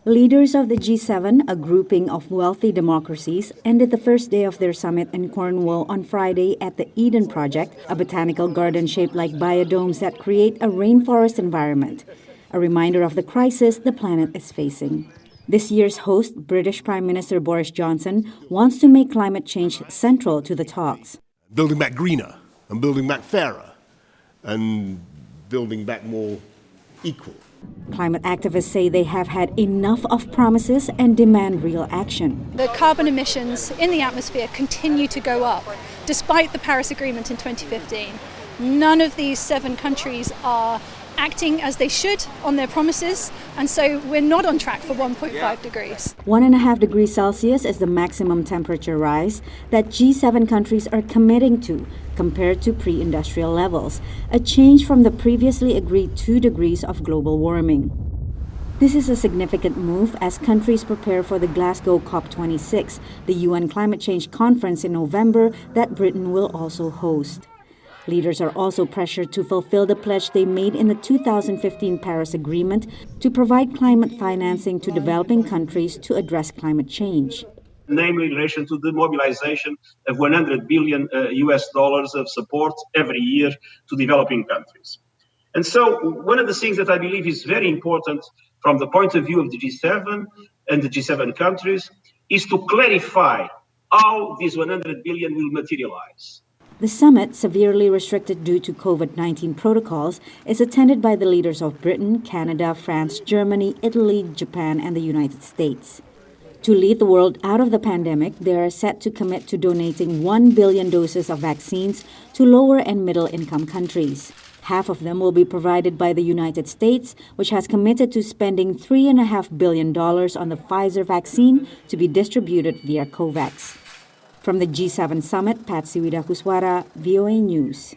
Leaders of the G7, a grouping of wealthy democracies, ended the first day of their summit in Cornwall on Friday at the Eden Project, a botanical garden shaped like biodomes that create a rainforest environment, a reminder of the crisis the planet is facing. This year's host, British Prime Minister Boris Johnson, wants to make climate change central to the talks. Building back greener and building back fairer and building back more equal. Climate activists say they have had enough of promises and demand real action. The carbon emissions in the atmosphere continue to go up, despite the Paris Agreement in 2015. None of these 7 countries are acting as they should on their promises, and so we're not on track for 1.5 degrees. 1.5 degrees Celsius is the maximum temperature rise that G7 countries are committing to, compared to pre-industrial levels, a change from the previously agreed 2 degrees of global warming. This is a significant move as countries prepare for the Glasgow COP26, the UN climate change conference in November that Britain will also host. Leaders are also pressured to fulfill the pledge they made in the 2015 Paris Agreement to provide climate financing to developing countries to address climate change. Namely in relation to the mobilization of $100 billion US of support every year to developing countries. And so one of the things that I believe is very important from the point of view of the G7 and the G7 countries is to clarify how this 100 billion will materialize. The summit, severely restricted due to COVID-19 protocols, is attended by the leaders of Britain, Canada, France, Germany, Italy, Japan, and the United States. To lead the world out of the pandemic, they are set to commit to donating 1 billion doses of vaccines to lower and middle-income countries. Half of them will be provided by the United States, which has committed to spending $3.5 billion on the Pfizer vaccine to be distributed via COVAX. From the G7 summit, Patsy, Widakuswara, VOA News.